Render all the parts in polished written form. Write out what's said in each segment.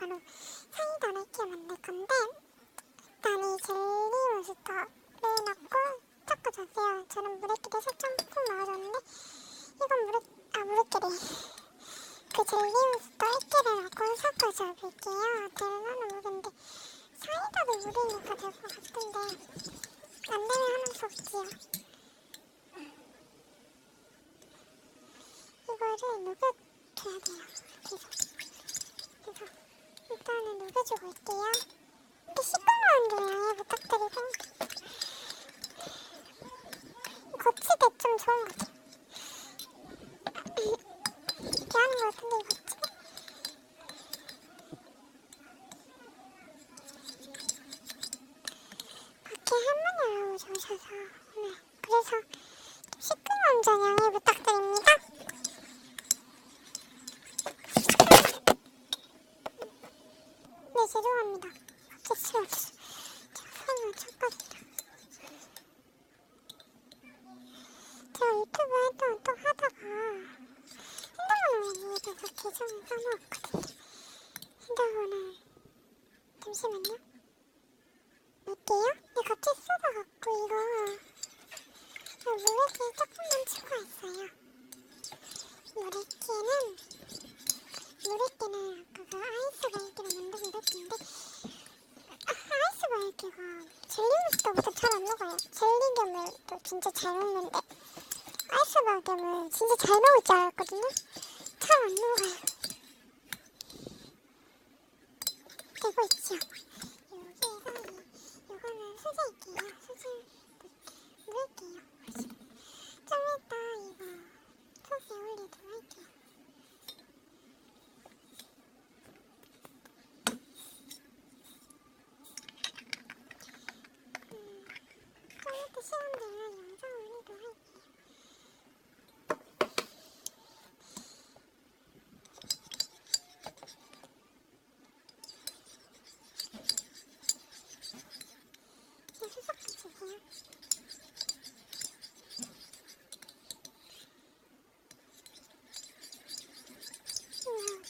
바로 사이다를 이렇게 만들 건데, 일단 이 젤리 몬스터를 넣고 섞어주세요. 저는 물에끼리 살짝 푹 넣어줬는데, 이건 물에끼리 그 젤리 몬스터 1개를 넣고 섞어줘 볼게요. 젤라는 물인데 사이다도 물이니까 될 것 같은데 안 되면 하는 수 없지요. 이거를 녹여줘야 돼요. 그래서 일단은 녹여주고 있게요. 이렇게 시끄러운 좀 양해 부탁드리고, 거치대 좀 좋은 것 같아요. 이렇게 하는 것 같은데, 이 거치대? 밖에 할머니 올라오셔서 오늘 그래서 시끄러운 점 양해 부탁드립니다. 네, 죄송합니다. 어쩔 수 없어. 제가 손을 쳤거든요. 제가 유튜브 활동을 또 하다가 핸드폰을 위해서 계정을 써놓았거든요. 핸드폰을 잠시만요. 넣을게요. 네, 같이 쏟아갖고 이거 물에끼리 조금만 추가했어요. 물에끼는 아까 그 아이스바이키로 만든 물에끼인데, 아이스바이키가 젤리몬스터보다 잘 안 녹아요. 젤리겸을도 진짜 잘 녹는데 아이스바이겸을 진짜 잘 녹을 줄 알았거든요. 잘 안 녹아요. 되고 있죠. 여기에서 이거는 수제일게요. 물을게요. 좀 이따 이거 소스에 올리도록 할게요. 좀 이따 시간 되면 영상 올리도록 할게요. 이제 수석해주세요.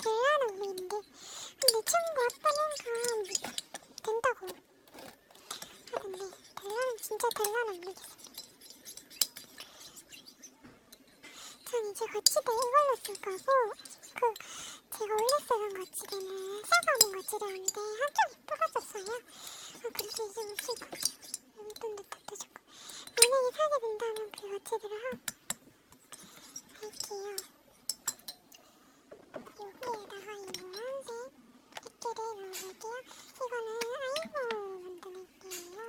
젤라는 물인데, 근데 친구 아빠는 된다고 하던데, 진짜 델라는 모르겠습니다. 전 이제 거치대 이걸로 쓸 거고, 제가 원래 쓰던 거치대는 쌀가문 거치대였는데 한쪽이 부러졌어요. 그래서 이제 못 쓸 거예요. 용돈도 뜯어주고, 만약에 사게 된다면 그 거치대를 하고 할게요. 여기에다가 이 노란색 액기를 넣어볼게요. 이거는 아이보 만든 액기예요.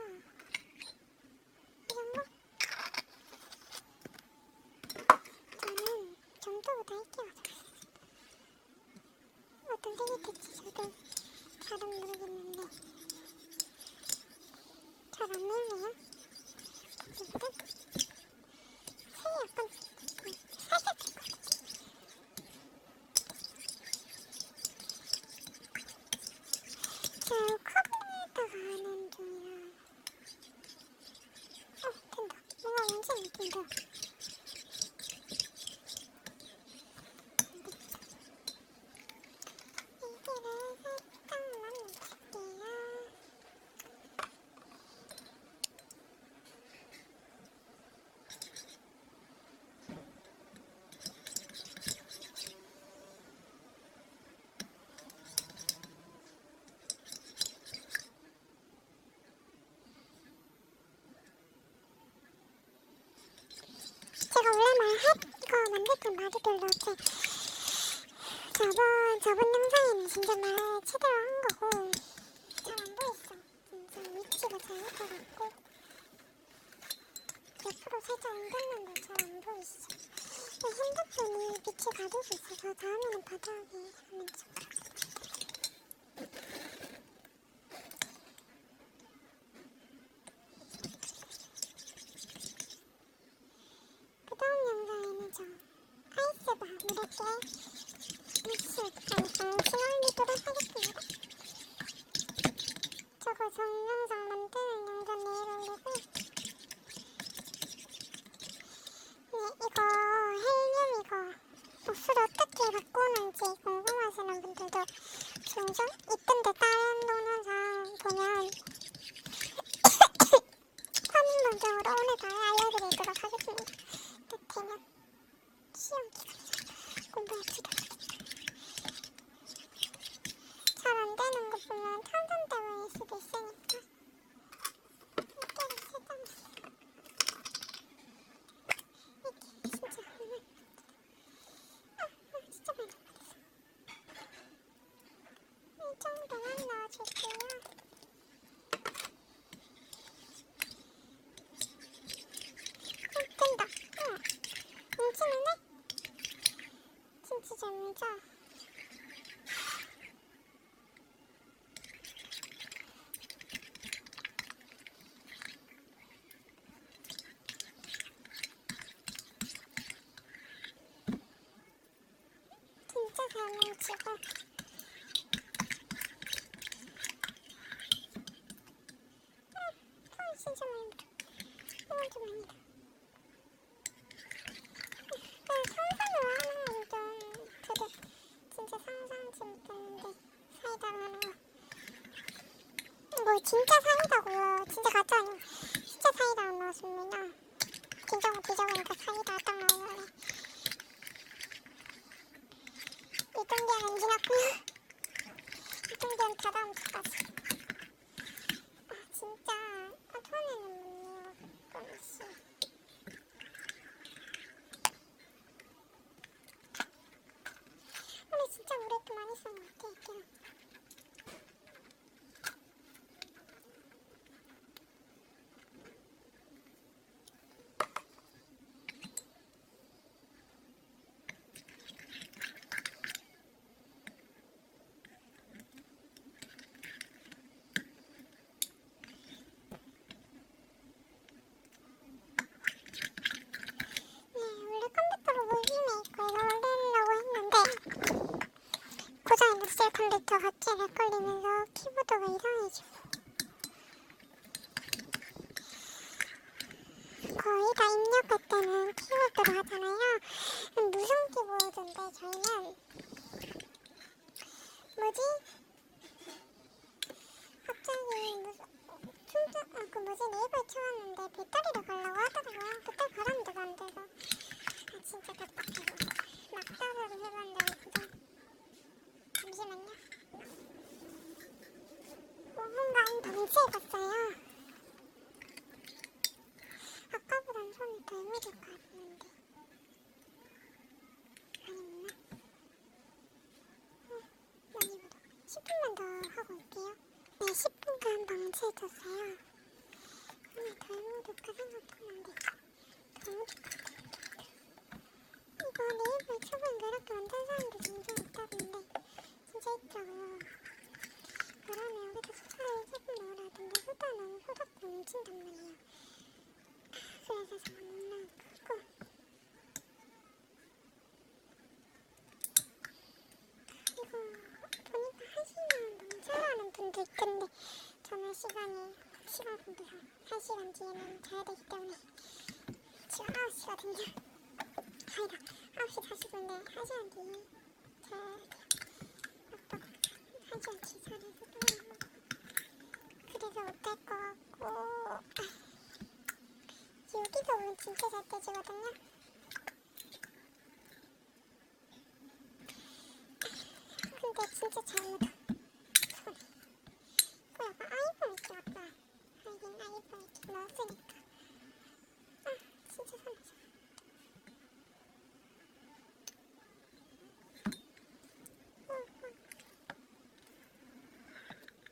이 정도? 저는 점도보다 액기가 좋았어요. 어떤 색이 될지 저도 잘은 모르겠는데 잘 안 나오네요. 이보다 색이 약간 살짝 됐거든요. 저 카본에다가 하는 중이라 된다. 뭔가 왠지 느낌 들어. 이거를 살짝만 넣을게요. 제가 원래 이거 만들 때 말이 별로 없게 저번 영상에는 진짜 말 제대로 한 거고 잘 안 보였어. 진짜 위치가 잘못해갖고 옆으로 살짝 옮겼는데 잘 안 보이시죠? 핸드폰이 빛이 가리고 있어서 다음에는 바닥에 하면 좋겠습니다. 그 다음 영상에는 저 아이스바 물에게 믹스 올리도록 하겠습니다. 저거 동영상 만드는 영상 내일 올리고, 이거 헬륨 이거 목소리 어떻게 바꾸는지 궁금하시는 분들도 영상 이쁜데 다른 동영상 보면 화면 영상으로 오늘 다 알려드리도록 하겠습니다. 되면 시험 기간이라 공부에 지겨워지겠다. 잘 안되는 거 보면 탄산 때문일 수도 있으니까 이렇게 세장씩 이게 진짜 오늘 진짜 많이 받았어. 이 정도만 넣어줄게요. 된다. 뭉치는데? 진짜 잘 뭉쳐. 진짜 잘 뭉치고. 진짜 많이 뭉쳐. 이건 좀 아니다. 상상을 하는 건 좀 되게 진짜 상상치 못했는데 사이다를 하는 거. 뭐 진짜 사이다고요. 진짜 가짜 아니고 진짜 사이다 안 나왔습니다. 긴장을 뒤져보니까 사이다 딱 나오네. 유통기한은 지났고요. 유통기한 다 다음 주까지. 진짜 처음에는 못 이어갔어. 근데 진짜 우리 또 많이 쓰는 것 같아, 이렇게는. 원래 컴퓨터로 무비메이커에서 올리려고 했는데 고장이 났어요. 컴퓨터 갑자기 렉 걸리면서 키보드가 이상해지고 거의 다 입력할 때는 키보드로 하잖아요. 무선 키보드인데 저희는 뭐지? 갑자기 무슨 충전 그 뭐지 네이버에 쳐봤는데 배터리를 갈라고 하더라고요. 배터리 갈았는데도 안 돼서 진짜 답답해서 막다르를 해봤는데 그죠? 잠시만요. 5분간 방치해봤어요. 아까보단 손이 덜 무릴 것 같는데 아니구나. 아니보다 10분만 더 하고 올게요. 네, 10분간 방치해뒀어요. 덜 묻을까 생각했는데 덜 묻을 것 같아요. 이거 네이버에 쳐보니까 이렇게 만든 사람도 종종 있다던데 진짜 있더라고요. 그러면 여기다 소다를 조금 넣으라 하던데 소다 넣으면 소다도 뭉친단 말이에요. 그래서 잘 못 넣고 이거 보니까 1시간 방치하라는 분도 있던데 저는 시간 공부해서 1시간 뒤에는 자야 되기 때문에 지금 9시거든요. 아니다, 9시 40분인데 1시간 뒤에 자야 돼요. 아빠가 1시간 뒤에 자려서 또 먹고 그래서 못할 것 같고 여기서 오면 진짜 잘 떼지거든요. 근데 진짜 잘 묻어 손이. 이거 약간 아이폰 느낌 같다. 하긴 아이폰 느낌 넣었으니까. 진짜 손이 잘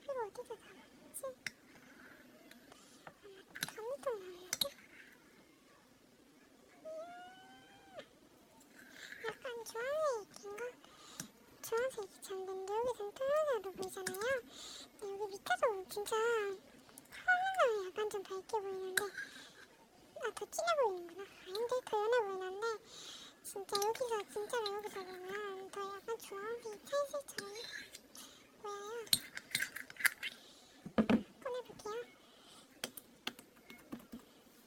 이거 어디서 담았지? 감동 나는데? 약간 주황색인가? 주황색이 잘 됐는데 여기선 투명하게 보이잖아요. 여기 밑에서 보면 진짜 화면은 약간 좀 밝게 보이는데 더 진해 보이는구나. 아닌데 더 연해 보이는데 진짜 여기서 진짜로 여기서 보면 더 약간 주황색이 찰색처럼 보여요. 꺼내볼게요.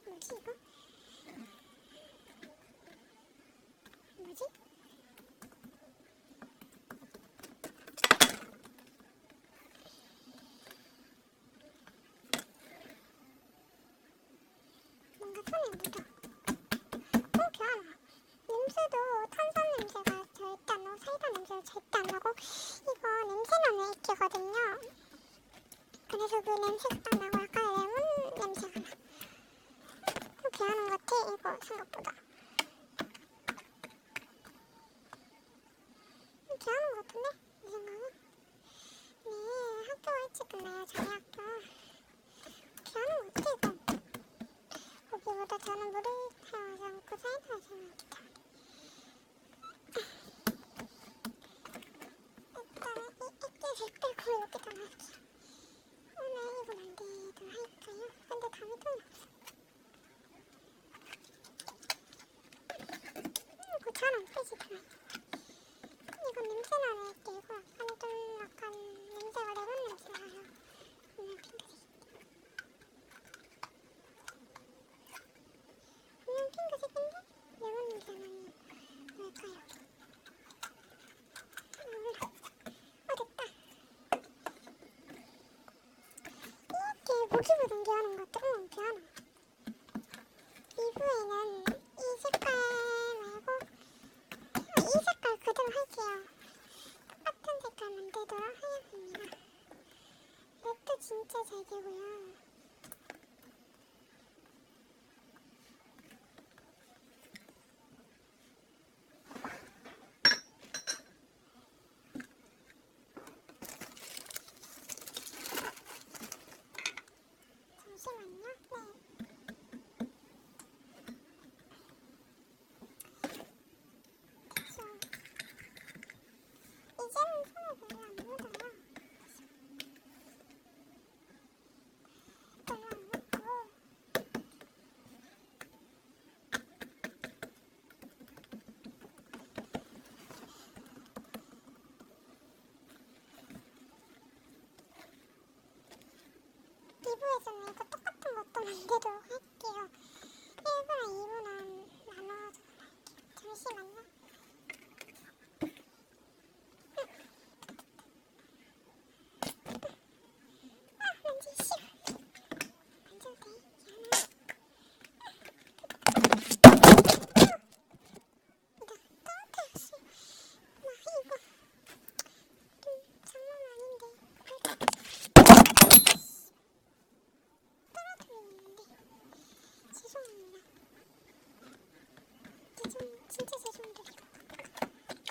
뭐지 이거? 뭐지? 냄새 절대 안 나고 이거 냄새나는 액기거든요. 그래서 그 냄새가 딱 나고 약간 레몬 냄새가 나. 개하는 것 같아 이거 생각보다. 개하는 것 같은데? 내 생각은? 네, 학교가 일찍 끝나요 저희 학교. 개하는 것 같아 이거. 거기보다 저는 물을 사용하지 않고 사이다를 사용하기 때문에. 일단은 이 액기를 빼고 여기다 놔을게요. 오늘 이건 안 되도 할까요? 근데 다음에도 없어. 이거 잘 안 빼지더라고요. 이건 냄새나는 액기고 약간 냄새가 레몬 냄새가 나요. 분명 핑크색인데. 분명 핑크색인데 레몬 냄새 나니 왜일까요? 몰라. 됐다. 이렇게 보기보단 개하는 것 같아. 개하나. 이후에는 이 색깔 말고 이 색깔 그대로 할게요. 똑같은 색깔 만들도록 하겠습니다. 랩도 진짜 잘 되고요. 잠시만요. 네. 됐죠. 이제는 손에 별로 안 묻어요. 별로 안 묻고 이부에서는 이거 똑같은 것도 만들도록 할게요. 1부랑 2부는 나눠서 할게요. 잠시만요. 왠지 싫어. 만져도 돼? 이거 떨어뜨렸어. 이거 좀 장난 아닌데. 떨어뜨리는데. 죄송합니다. 진짜 죄송드리고.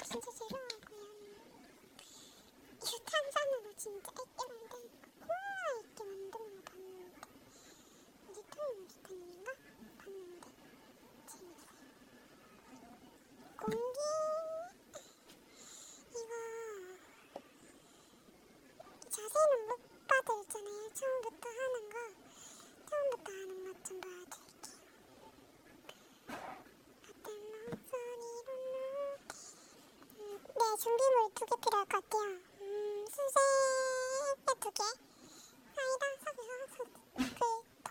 진짜 죄송하고요. 이거 탄산으로 진짜 액기 만드는 콜라 액기 만드는 거 봤는데 리토인 비타민인가? 봤는데 재밌어요. 공기 이거 자세히는 못 봐드렸잖아요. 처음부터 하는 것 좀 보여드릴게요. 같은 목소리로 네, 준비물 2개 필요할 것 같아요. 수제 액대 2개, 사이다, 석유, 통.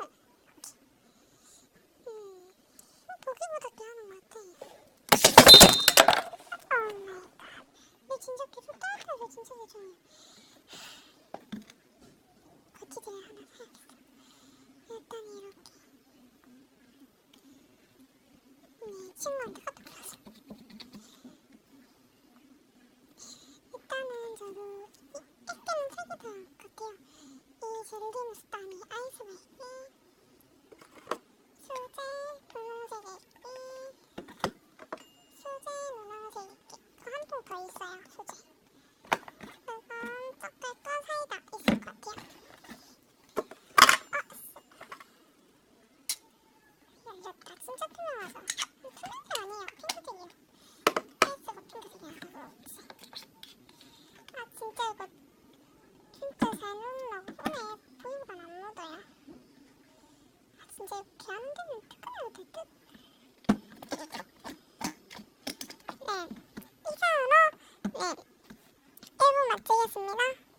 보기보다 귀하는 것 같아. 오 마이 갓. 근데 진짜 계속 떨어져서 진짜 죄송해요. 거치대를 하나 사야겠어. 일단 이렇게. 네, 친구한테 카톡 받았어. 일단은 저도 액기는 3개 들어갈 것 같아요. 이 젤리 무스타미 아이스베이비, 수제 분홍색 액기, 수제 노란색 액기. 그거 한 통 더 있어요, 수제. 그건 섞을 거 사이다 있을 것 같아요. 열렸다. 진짜 투명하죠? 투명색 아니에요. 핑크색이에요. 케이스가 핑크색이라서 진짜 이거 진짜 잘 누르려고 손에 보이보단 안 묻어요. 진짜 이렇게 안 되면 특허내도 될 듯? 네, 이상으로 네 1부 마치겠습니다.